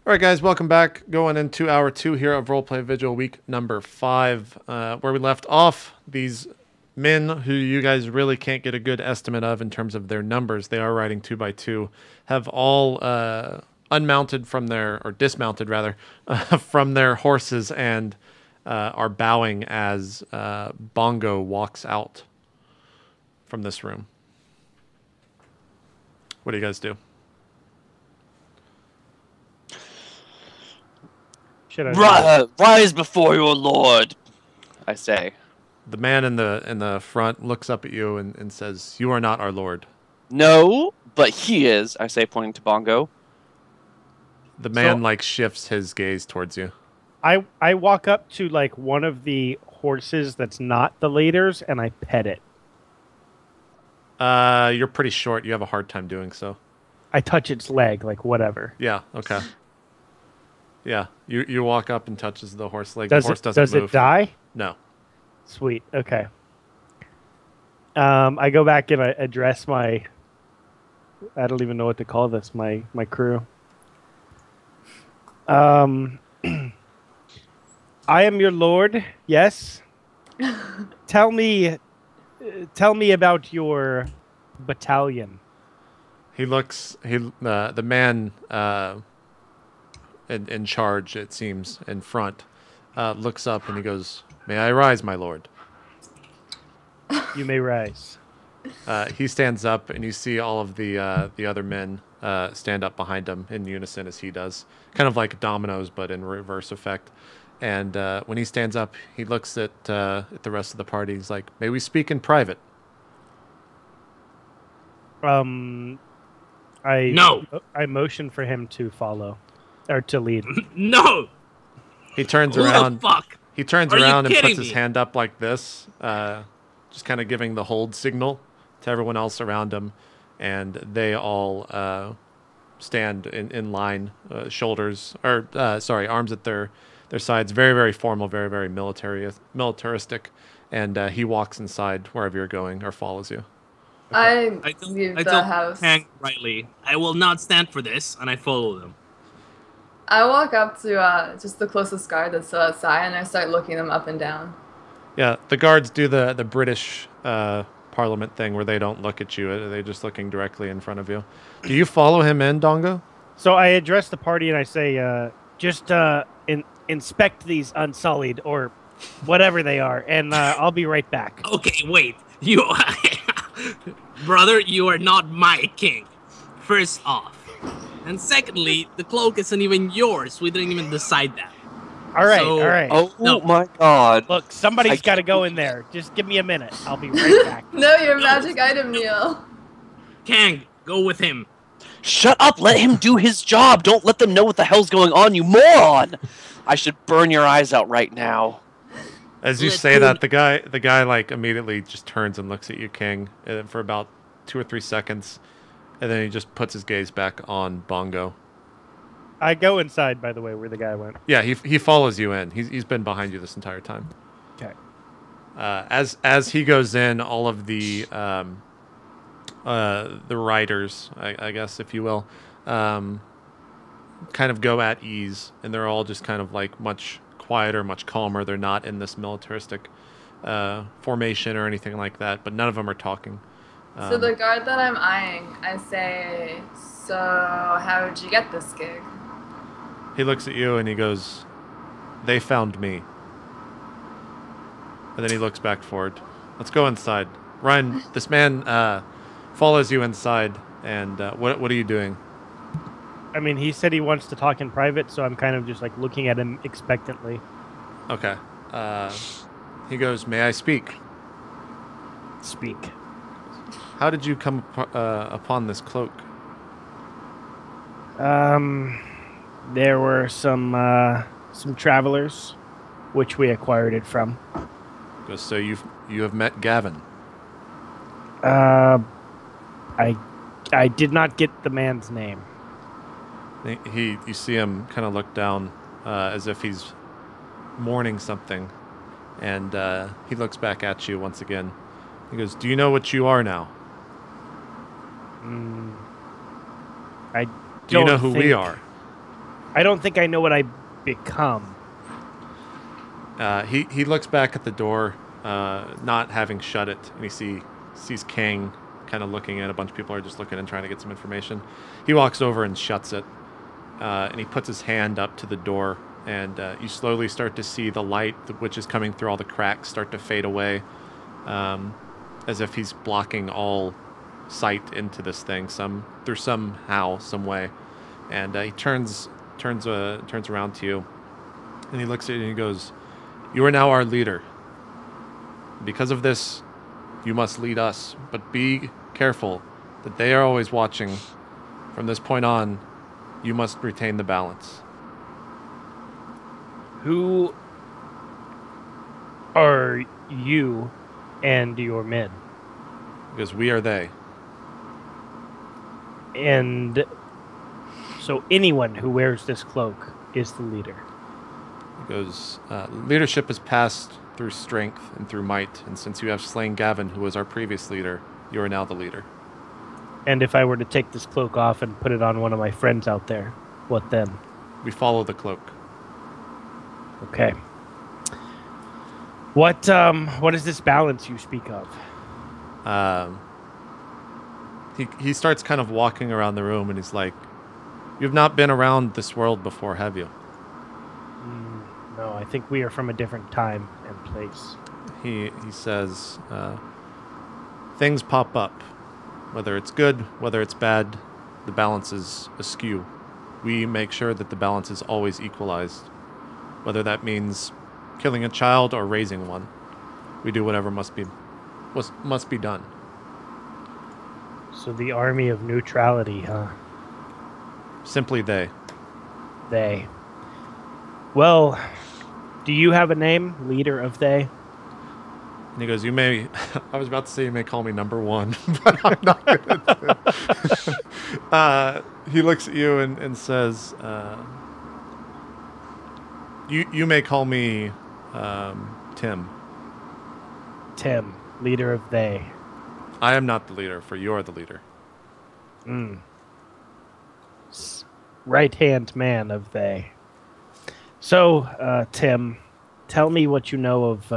All right, guys, welcome back. Going into hour 2 here of Roleplay Vigil, week number 5. Where we left off, these men who you guys really can't get a good estimate of in terms of their numbers, they are riding 2 by 2, have all unmounted from their, or dismounted rather, from their horses and are bowing as Bongo walks out from this room. What do you guys do? Rise before your lord, I say. The man in the front looks up at you and says, "You are not our lord." No, but he is, I say, pointing to Bongo. The man shifts his gaze towards you. I walk up to like one of the horses that's not the leader's and I pet it. You're pretty short. You have a hard time doing so. I touch its leg, like whatever. Yeah. Okay. Yeah. You walk up and touches the horse leg. The horse doesn't move. Does it die? No. Sweet. Okay. I go back and I address my. I don't even know what to call this. My crew. I am your lord. Yes. Tell me about your battalion. He looks. The man in charge, it seems, in front, looks up and he goes, "May I rise, my lord?" You may rise. He stands up, and you see all of the other men stand up behind him in unison as he does, kind of like dominoes, but in reverse effect. And when he stands up, he looks at the rest of the party. He's like, "May we speak in private?" No. I motion for him to follow, or to lead. No. He turns around. The fuck? He turns Are you around and puts kidding his me? hand up like this, just kind of giving the hold signal to everyone else around him, and they all stand in line, arms at their sides, very, very formal, very, very militaristic, and he walks inside wherever you're going or follows you. I leave the told house. Hank rightly, I will not stand for this, and I follow them. I walk up to just the closest guard that's still outside, and I start looking them up and down. Yeah, the guards do the British Parliament thing where they don't look at you; they're just looking directly in front of you. Do you follow him in, Dongo? So I address the party and I say, just inspect these unsullied or whatever they are, and I'll be right back. Okay, wait. You, brother, you are not my king. First off. And secondly, the cloak isn't even yours. We didn't even decide that. All right, So- all right. Oh No. my god. Look, somebody's got to go in there. Just give me a minute. I'll be right back. No, your magic item, Neal. Kang, go with him. Shut up, let him do his job. Don't let them know what the hell's going on, you moron. I should burn your eyes out right now. As you say that, the guy like immediately just turns and looks at you, King, for about 2 or 3 seconds, and then he just puts his gaze back on Bongo. I go inside, by the way, where the guy went. Yeah, he follows you in. He's been behind you this entire time. Okay. As he goes in, all of the riders, I guess, if you will, kind of go at ease, and they're all just kind of like much quieter, much calmer. They're not in this militaristic formation or anything like that, but none of them are talking. So the guard that I'm eyeing, I say, "So how'd you get this gig?" He looks at you and he goes, "They found me." And then he looks back forward. "Let's go inside." Ryan, this man follows you inside, and what are you doing? I mean, he said he wants to talk in private, so I'm kind of just like looking at him expectantly. Okay. He goes, "May I speak?" Speak. "How did you come upon this cloak?" There were some travelers, which we acquired it from. He goes, "So you have met Gavin?" I did not get the man's name. You see him kind of look down as if he's mourning something, and he looks back at you once again. He goes, "Do you know what you are now?" I Do you know don't who we think- are? I don't think I know what I become. He looks back at the door, not having shut it, and he sees King kind of looking at a bunch of people are just looking and trying to get some information. He walks over and shuts it, and he puts his hand up to the door, and you slowly start to see the light, which is coming through all the cracks, start to fade away, as if he's blocking all sight into this thing somehow, some way. And he turns around to you, and he looks at you and he goes, "You are now our leader. Because of this, you must lead us, but be careful that they are always watching. From this point on, you must retain the balance." Who are you and your men? Because we are they. And so anyone who wears this cloak is the leader. He goes, "Leadership is passed through strength and through might, and since you have slain Gavin, who was our previous leader, you are now the leader." And if I were to take this cloak off and put it on one of my friends out there, what then? We follow the cloak. Okay. What is this balance you speak of? He starts kind of walking around the room, and he's like, "You've not been around this world before, have you?" No, I think we are from a different time and place. He says, "Things pop up. Whether it's good, whether it's bad, the balance is askew. We make sure that the balance is always equalized. Whether that means killing a child or raising one, we do whatever must be done." So the army of neutrality, huh? Simply they. They. Well, do you have a name, leader of they? And he goes, "You may," I was about to say you may call me number one, but I'm not going to. He looks at you and says, you may call me Tim. Tim, leader of they. I am not the leader, for you are the leader. Right-hand man of they. So, Tim, tell me what you know of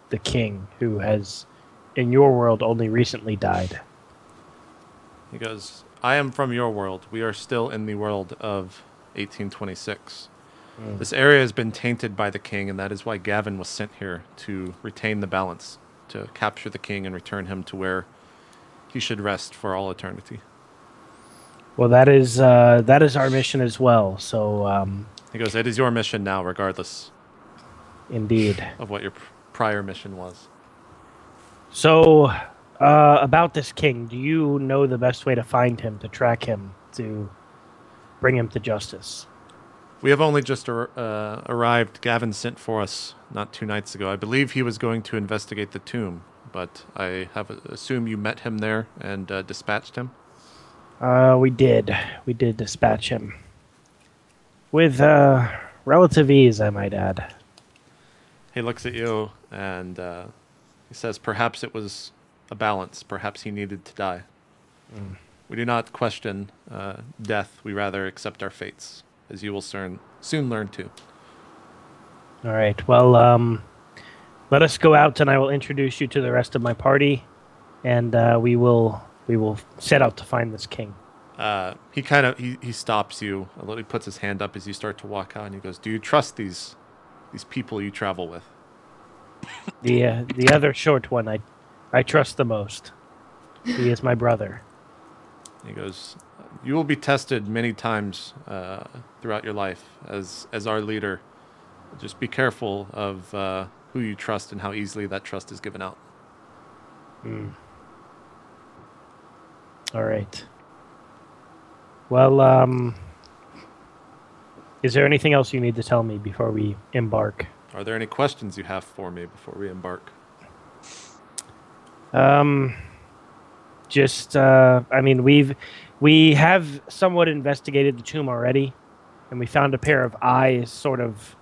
the king who has, in your world, only recently died. He goes, "I am from your world. We are still in the world of 1826. This area has been tainted by the king, and that is why Gavin was sent here, to retain the balance, to capture the king and return him to where he should rest for all eternity." Well, that is our mission as well. So, He goes, "It is your mission now, regardless indeed. of what your prior mission was." So, about this king, do you know the best way to find him, to track him, to bring him to justice? We have only just arrived. Gavin sent for us not 2 nights ago. I believe he was going to investigate the tomb, but I have assumed you met him there and dispatched him. We did dispatch him. With relative ease, I might add. He looks at you and he says, "Perhaps it was a balance. Perhaps he needed to die. We do not question death. We rather accept our fates, as you will soon learn to." All right. Well, let us go out, and I will introduce you to the rest of my party, and we will set out to find this king. He stops you a little. He puts his hand up as you start to walk out, and he goes, "Do you trust these people you travel with?" The other short one, I trust the most. He is my brother. He goes, "You will be tested many times throughout your life as our leader. Just be careful of who you trust and how easily that trust is given out." All right. Well, is there anything else you need to tell me before we embark? Are there any questions you have for me before we embark? I mean, we have somewhat investigated the tomb already, and we found a pair of eyes sort of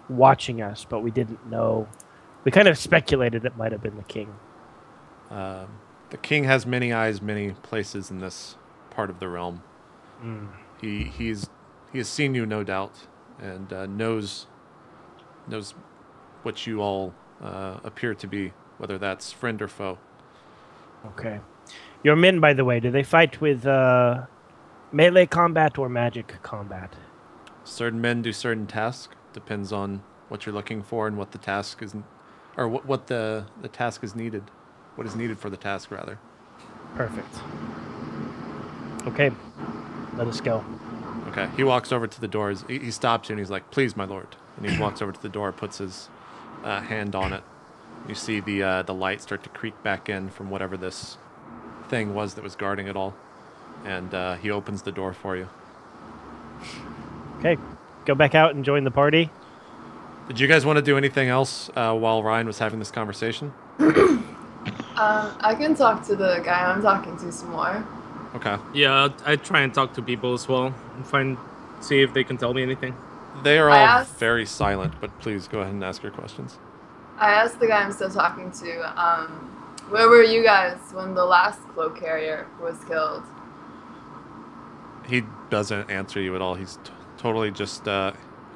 watching us, but we didn't know. We kind of speculated it might have been the king. The king has many eyes, many places in this part of the realm. He he has seen you, no doubt, and knows what you all appear to be, whether that's friend or foe. Okay. Your men, by the way, do they fight with melee combat or magic combat? Certain men do certain tasks. Depends on what you're looking for and what the task is, or what the task is needed. What is needed for the task, rather. Perfect. Okay. Let us go. Okay. He walks over to the doors. He stops you and he's like, "Please, my lord." And he walks over to the door, puts his hand on it. You see the light start to creak back in from whatever this thing was that was guarding it all. And he opens the door for you. Okay. Go back out and join the party. Did you guys want to do anything else while Ryan was having this conversation? I can talk to the guy I'm talking to some more. Okay. Yeah, I try and talk to people as well and see if they can tell me anything. They are all very silent, but please go ahead and ask your questions. I asked the guy I'm still talking to, where were you guys when the last cloak carrier was killed? He doesn't answer you at all. He's totally just,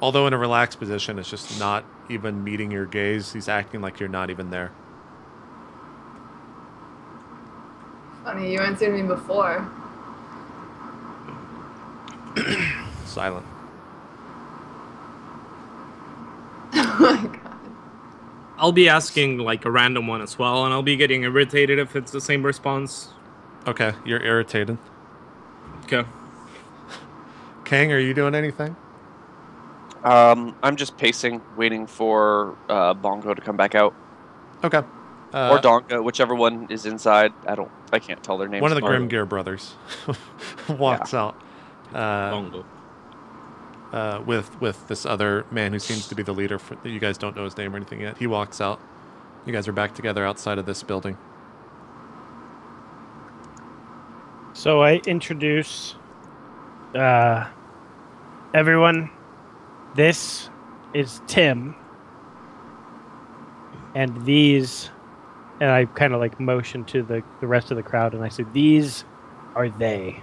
although in a relaxed position, it's just not even meeting your gaze. He's acting like you're not even there. Funny, you answered me before. Silent. Oh my god. I'll be asking like a random one as well, and I'll be getting irritated if it's the same response. Okay, you're irritated. Okay. Kang, are you doing anything? I'm just pacing, waiting for Bongo to come back out. Okay. Or Dongo, whichever one is inside. I can't tell their names. One of the Grimgear brothers walks out. Bongo. With this other man who seems to be the leader. You guys don't know his name or anything yet. He walks out. You guys are back together outside of this building. So I introduce everyone. This is Tim. And these... And I kind of like motion to the rest of the crowd, and I say, "These are they."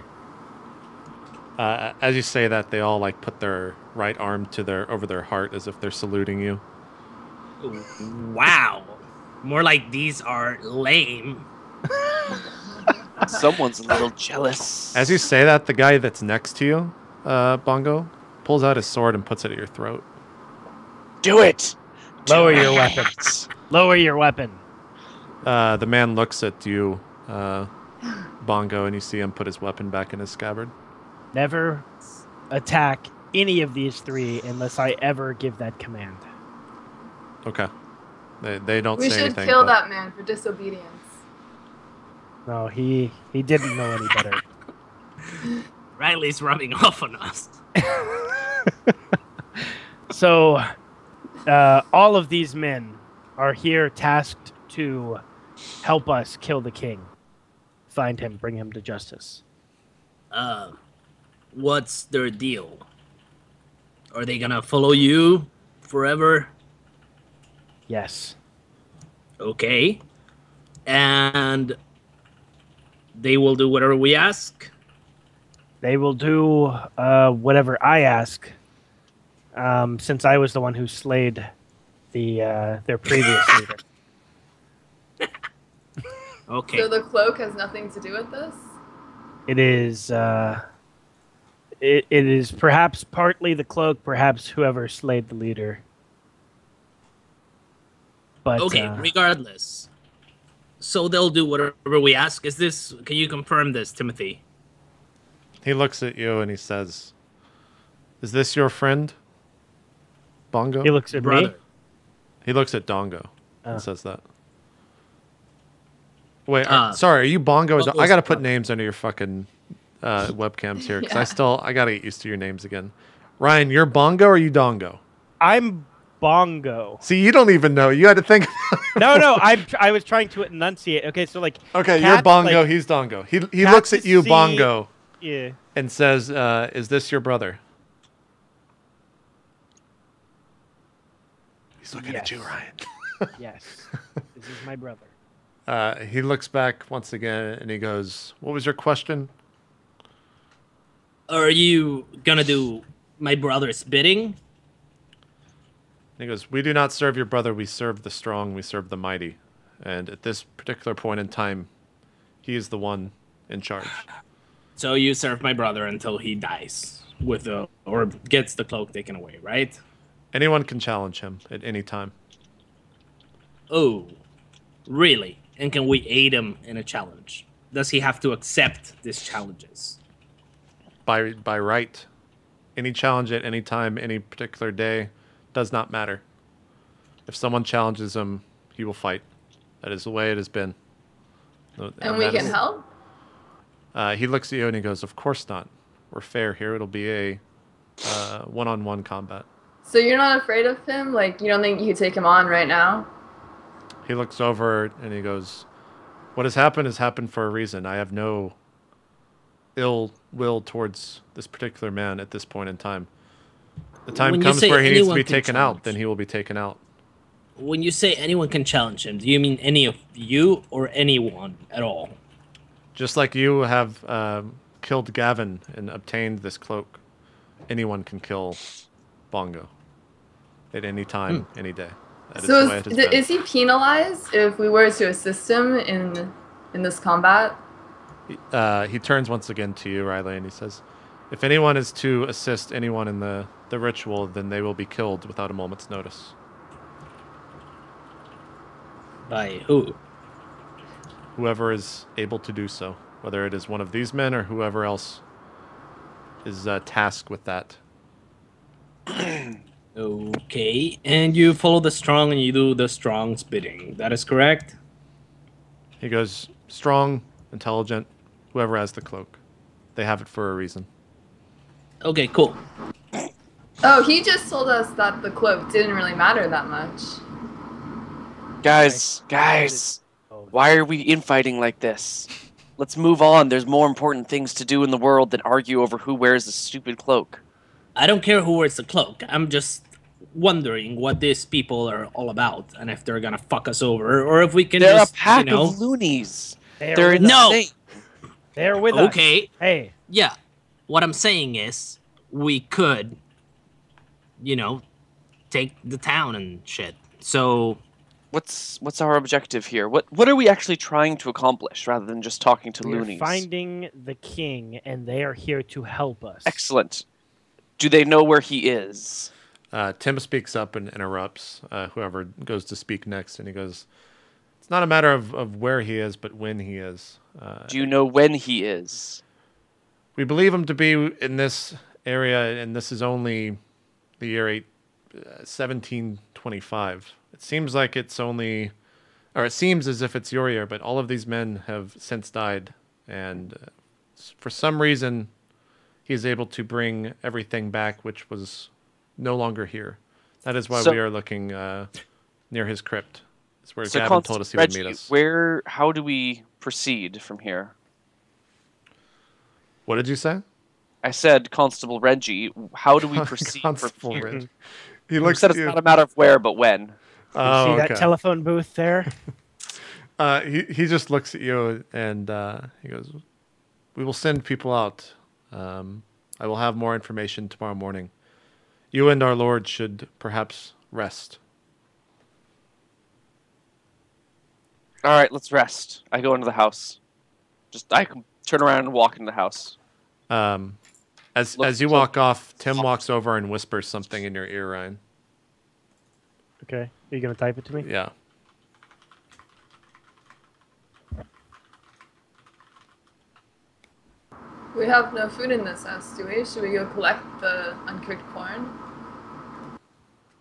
As you say that, they all like put their right arm to over their heart as if they're saluting you. Wow. More like these are lame. Someone's a little jealous. As you say that, the guy that's next to you, Bongo, pulls out his sword and puts it at your throat. Do it! Lower your weapon. Lower your weapon. The man looks at you, Bongo, and you see him put his weapon back in his scabbard. Never attack any of these three unless I ever give that command. Okay. They don't say anything. We should kill that man for disobedience. No, he didn't know any better. Riley's rubbing off on us. So, all of these men are here tasked to help us kill the king. Find him, bring him to justice. What's their deal? Are they gonna follow you forever? Yes. Okay. And they will do whatever we ask? They will do whatever I ask, since I was the one who slayed their previous leader. Okay. So the cloak has nothing to do with this? It is it is perhaps partly the cloak, perhaps whoever slayed the leader. But okay, regardless. So they'll do whatever we ask. Can you confirm this, Timothy? He looks at you and he says, "Is this your friend, Bongo?" he looks at me. He looks at Dongo and Oh. says that. Wait, sorry, are you Bongo? I gotta put names under your fucking webcams here because I gotta get used to your names again. Ryan, you're Bongo or you Dongo? I'm Bongo. See, you don't even know. You had to think. No, I was trying to enunciate. Okay, so like. Okay, Cat, you're Bongo. like, He's Dongo. He Cat looks at you, see- Bongo, Yeah. and says, "Is this your brother?" He's looking at you, Ryan. Yes. This is my brother. He looks back once again and he goes, "What was your question?" Are you gonna do my brother's bidding? He goes, "We do not serve your brother. We serve the strong. We serve the mighty. And at this particular point in time, he is the one in charge." So you serve my brother until he dies or gets the cloak taken away, right? Anyone can challenge him at any time. Oh, really? And can we aid him in a challenge? Does he have to accept these challenges? By right, any challenge at any time, any particular day, does not matter. If someone challenges him, he will fight. That is the way it has been. And we can help? He looks at you and he goes, "Of course not. We're fair here. It'll be a one-on-one combat." So you're not afraid of him? Like, you don't think you could take him on right now? He looks over and he goes, "What has happened for a reason. I have no ill will towards this particular man at this point in time. The time comes where he needs to be taken out, then he will be taken out." When you say anyone can challenge him, do you mean any of you or anyone at all? Just like you have killed Gavin and obtained this cloak, anyone can kill Bongo at any time, any day. That is the way it has been. Is he penalized if we were to assist him in this combat? He turns once again to you, Riley, and he says, "If anyone is to assist anyone in the ritual, then they will be killed without a moment's notice." By who? Whoever is able to do so, whether it is one of these men or whoever else is tasked with that. Okay, and you follow the strong and you do the strong's bidding. That is correct? He goes, "Strong, intelligent, whoever has the cloak. They have it for a reason." Okay, cool. Oh, he just told us that the cloak didn't really matter that much. Guys, why are we infighting like this? Let's move on. There's more important things to do in the world than argue over who wears the stupid cloak. I don't care who wears the cloak. I'm just wondering what these people are all about and if they're gonna fuck us over or if we can They're just, a pack you know... of loonies. They're insane. They're with us. Okay. Hey. Yeah. What I'm saying is we could, you know, take the town and shit. So... What's our objective here? What are we actually trying to accomplish rather than just talking to loonies? We're finding the king, and they are here to help us. Excellent. Do they know where he is? Tim speaks up and interrupts whoever goes to speak next, and he goes, "It's not a matter of where he is, but when he is." Do you know when he is? We believe him to be in this area, and this is only the year 1725. It seems like it's only, or it seems as if it's your year, but all of these men have since died, and for some reason, he is able to bring everything back, which was no longer here. That is why we are looking near his crypt. It's where Gavin told us he would meet us. How do we proceed from here? What did you say? I said, Constable Reggie, how do we proceed from here? Reggie. He looks said at it's you. not a matter of where, but when. Oh, see that telephone booth there? He just looks at you and he goes, "We will send people out. I will have more information tomorrow morning. You and our Lord should perhaps rest." All right, let's rest. I go into the house. I can turn around and walk into the house. As you walk off, Tim walks over and whispers something in your ear, Ryan. Okay. Are you going to type it to me? Yeah. We have no food in this house, do we? Should we go collect the uncooked corn?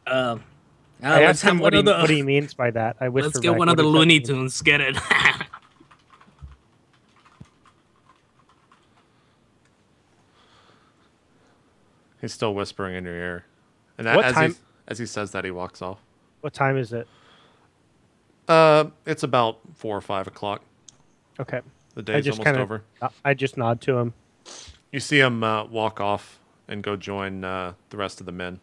I let's asked have him one of the... what he means by that. I whisper Let's get back, one of the what does that Looney mean? Tunes. Get it? He's still whispering in your ear. And What time? As he says that, he walks off. What time is it? It's about 4 or 5 o'clock. Okay. The day's almost over. I just nod to him. You see him walk off and go join the rest of the men.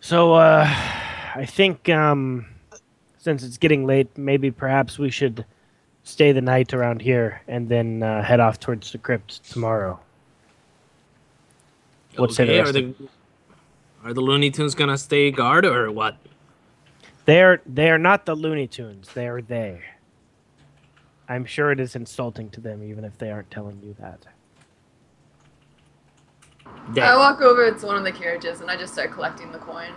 So, I think since it's getting late, maybe perhaps we should stay the night around here and then head off towards the crypt tomorrow. What's Okay, interesting? are the Looney Tunes gonna stay guard or what? They are not the Looney Tunes. They are they. I'm sure it is insulting to them, even if they aren't telling you that. I walk over to one of the carriages and I just start collecting the coin.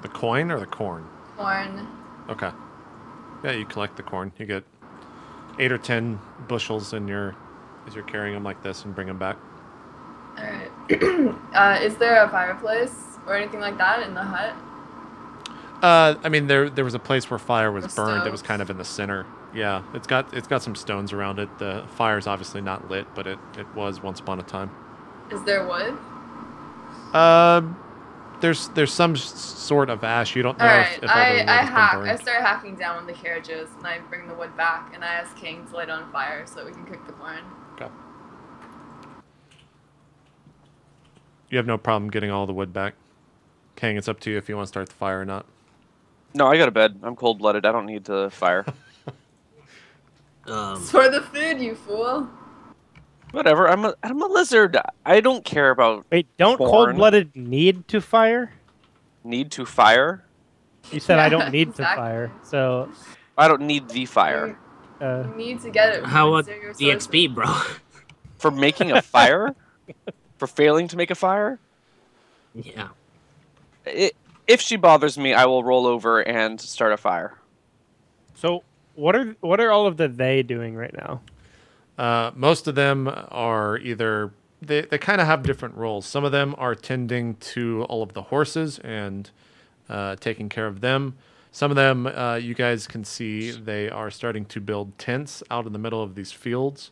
The coin or the corn? Corn. Okay. Yeah, you collect the corn. You get 8 or 10 bushels in your as you're carrying them like this and bring them back. All right. Is there a fireplace or anything like that in the hut? I mean, there was a place where fire was A burned. It stove. was kind of in the center. Yeah, it's got some stones around it. The fire's obviously not lit, but it was once upon a time. Is there wood? There's some sort of ash. You don't know All right. if all the wood has been burned. I start hacking down one of the carriages and I bring the wood back and I ask King to light it on fire so that we can cook the corn. Okay. You have no problem getting all the wood back. Kang, it's up to you if you want to start the fire or not. No, I got a bed. I'm cold-blooded. I don't need to fire. It's for the food, you fool. Whatever. I'm a lizard. I don't care about Wait, don't corn. cold-blooded need to fire? Need to fire. You said I Yeah, don't need exactly. to fire, so I don't need the fire You need to get it. How about Consider your the sources. XP, bro? for making a fire. For failing to make a fire. Yeah. If she bothers me, I will roll over and start a fire. so what are all of the they doing right now? Most of them are either they kind of have different roles. Some of them are tending to all of the horses and taking care of them. Some of them, you guys can see, they are starting to build tents out in the middle of these fields.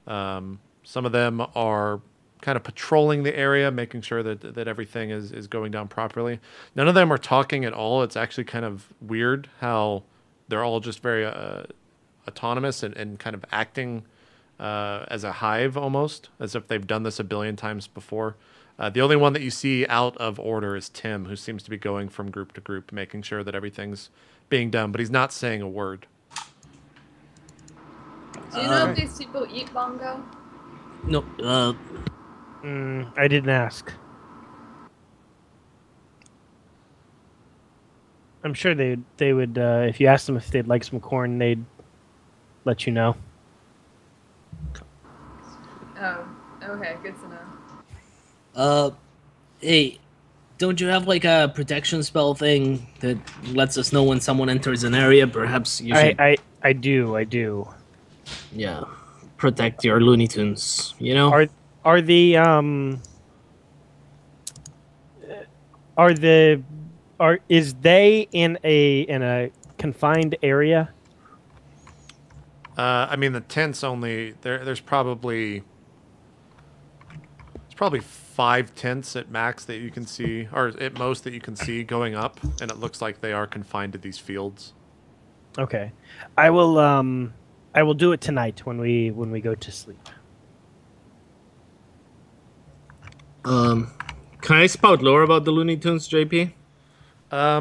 Some of them are kind of patrolling the area, making sure that everything is going down properly. None of them are talking at all. It's actually kind of weird how they're all just very autonomous and kind of acting as a hive almost, as if they've done this a billion times before. The only one that you see out of order is Tim, who seems to be going from group to group, making sure that everything's being done, but he's not saying a word. Do you know if these people eat bongo? No. I didn't ask. I'm sure they would if you asked them if they'd like some corn, they'd let you know. Oh, okay, good to know. Hey, don't you have like a protection spell thing that lets us know when someone enters an area? Perhaps you should, I do. yeah, protect your Looney Tunes. You know. Are is they in a confined area? I mean, the tents only there's probably 5 tents at max that you can see, or at most that you can see going up, and it looks like they are confined to these fields. Okay, I will do it tonight when we go to sleep. Can I spout lore about the Looney Tunes, JP? I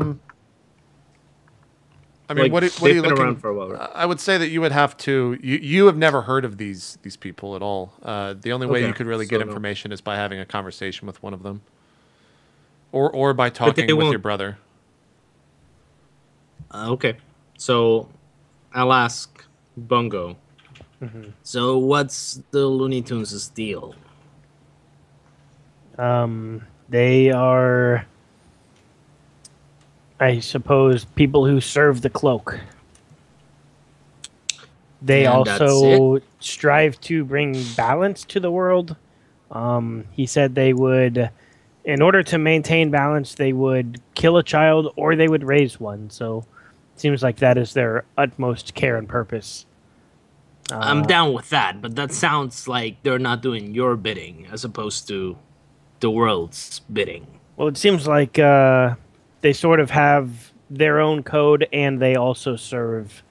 mean, Like, what are they've you been looking? around for a while, right? I would say that you would have to. You have never heard of these people at all. The only way Okay, you could really so get no. information is by having a conversation with one of them, or by talking they with won't- your brother. Okay, so I'll ask Bungo. So what's the Looney Tunes' deal? They are, I suppose, people who serve the cloak. They And that's also strive to bring balance to the world. He said they would, in order to maintain balance, they would kill a child or they would raise one. So it seems like that is their utmost care and purpose. I'm down with that, but that sounds like they're not doing your bidding as opposed to the world's bidding. Well, it seems like they sort of have their own code, and they also serve.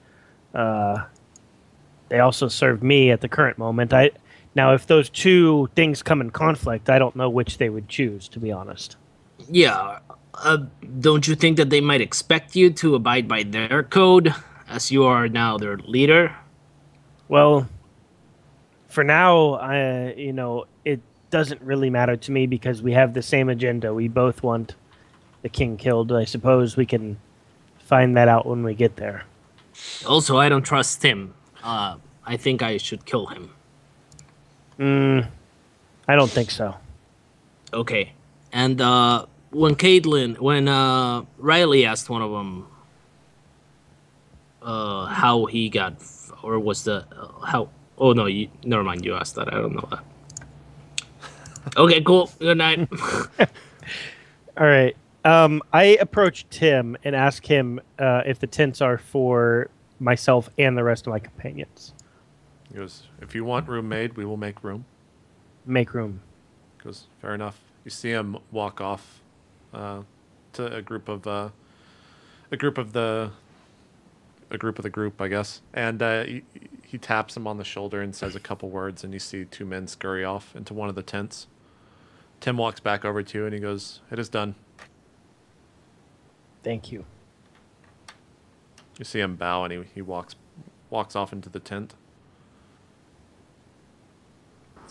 They also serve me at the current moment. Now, if those two things come in conflict, I don't know which they would choose. To be honest. Yeah, don't you think that they might expect you to abide by their code as you are now their leader? Well, for now, it doesn't really matter to me because we have the same agenda. We both want the king killed. I suppose we can find that out when we get there. Also, I don't trust Tim. I think I should kill him. I don't think so. Okay. And when Riley asked one of them how he got, or was the how? Oh no, never mind. You asked that. I don't know that. Okay, cool. Good night. All right. I approached Tim and asked him if the tents are for myself and the rest of my companions. He goes, if you want room made, we will make room. Make room. Goes, fair enough. You see him walk off to a group of the group, I guess. And he taps him on the shoulder and says a couple words, and you see two men scurry off into one of the tents. Tim walks back over to you, and he goes, it is done. Thank you. You see him bow, and he walks off into the tent.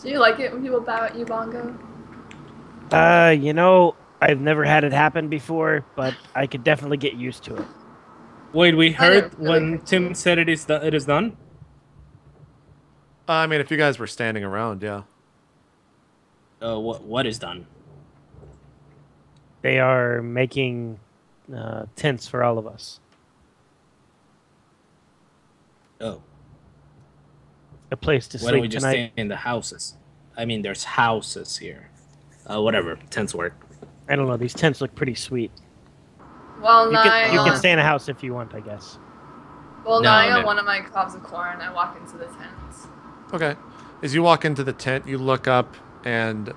Do you like it when people bow at you, Bongo? I've never had it happen before, but I could definitely get used to it. Wait, we heard really when Tim said it is done? I mean, if you guys were standing around, yeah. What is done? They are making tents for all of us. Oh. A place to Why don't we sleep just tonight. stay in the houses? I mean, there's houses here. Whatever. Tents work. I don't know. These tents look pretty sweet. Well, You can stay in a house if you want, I guess. Well, No, now I got no. one of my cobs of corn. I walk into the tent. Okay. As you walk into the tent, you look up, and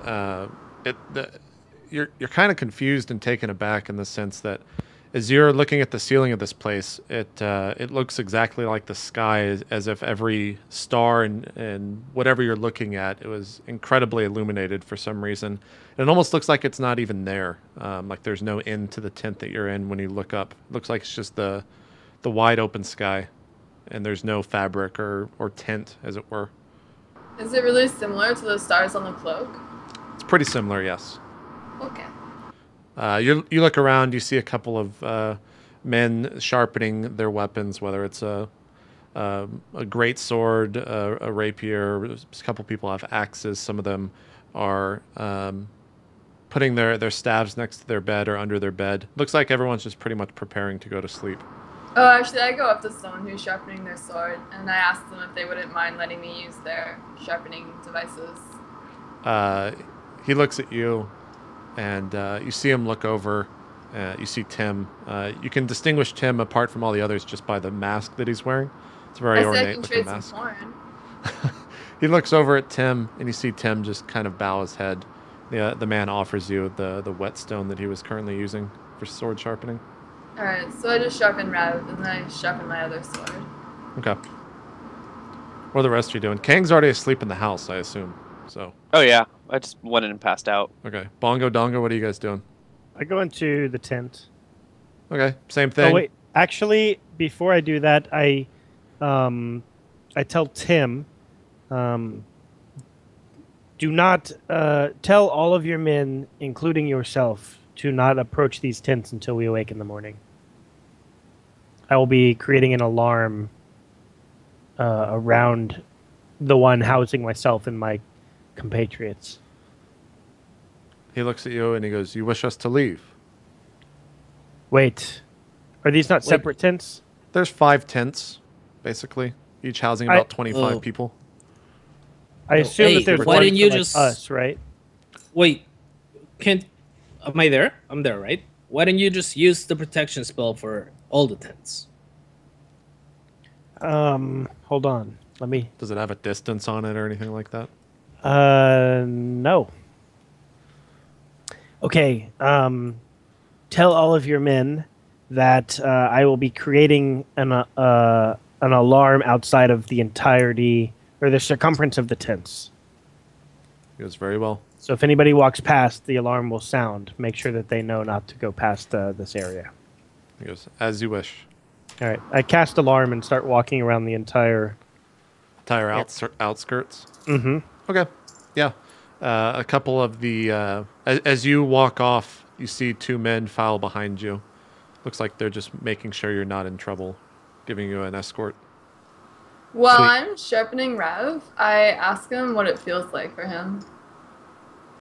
you're kind of confused and taken aback in the sense that as you're looking at the ceiling of this place, it looks exactly like the sky, as if every star and whatever you're looking at, it was incredibly illuminated for some reason. And it almost looks like it's not even there. Like there's no end to the tent that you're in when you look up. It looks like it's just the wide open sky, and there's no fabric or tent, as it were. Is it really similar to the stars on the cloak? It's pretty similar, yes. Okay. You look around, you see a couple of men sharpening their weapons, whether it's a great sword, a rapier. A couple people have axes. Some of them are putting their staves next to their bed or under their bed. Looks like everyone's just pretty much preparing to go to sleep. Oh, actually, I go up to someone who's sharpening their sword, and I ask them if they wouldn't mind letting me use their sharpening devices. He looks at you, and you see him look over. You see Tim. You can distinguish Tim apart from all the others just by the mask that he's wearing. It's very I say I ornate can with the trade mask. some corn. He looks over at Tim, and you see Tim just kind of bow his head. The man offers you the whetstone that he was currently using for sword sharpening. Alright, so I just sharpen rather than I sharpen my other sword. Okay. What are the rest of you doing? Kang's already asleep in the house, I assume. So, Oh yeah, I just went in and passed out. okay. Bongo, Dongo, what are you guys doing? I go into the tent. Okay, same thing. Oh wait, actually, before I do that, I tell Tim, do not tell all of your men, including yourself, to not approach these tents until we awake in the morning. I will be creating an alarm around the one housing myself and my compatriots. He looks at you and he goes, "You wish us to leave?" Wait, are these not separate tents? There's 5 tents, basically, each housing about 25 people. I assume hey, that there's why one didn't for, you like, just- us, right? Wait, am I there? I'm there, right? Why didn't you just use the protection spell for all the tents? Hold on. Let me. Does it have a distance on it or anything like that? No. Okay. Tell all of your men that I will be creating an alarm outside of the entirety or the circumference of the tents. He goes, "Very well." So if anybody walks past, the alarm will sound. Make sure that they know not to go past this area. He goes, "As you wish." All right. I cast alarm and start walking around the entire. Entire outskirts. Mm-hmm. Okay. Yeah. A couple of the as you walk off, you see two men file behind you. Looks like they're just making sure you're not in trouble, giving you an escort. While Sweet. I'm sharpening Rev, I ask him what it feels like for him.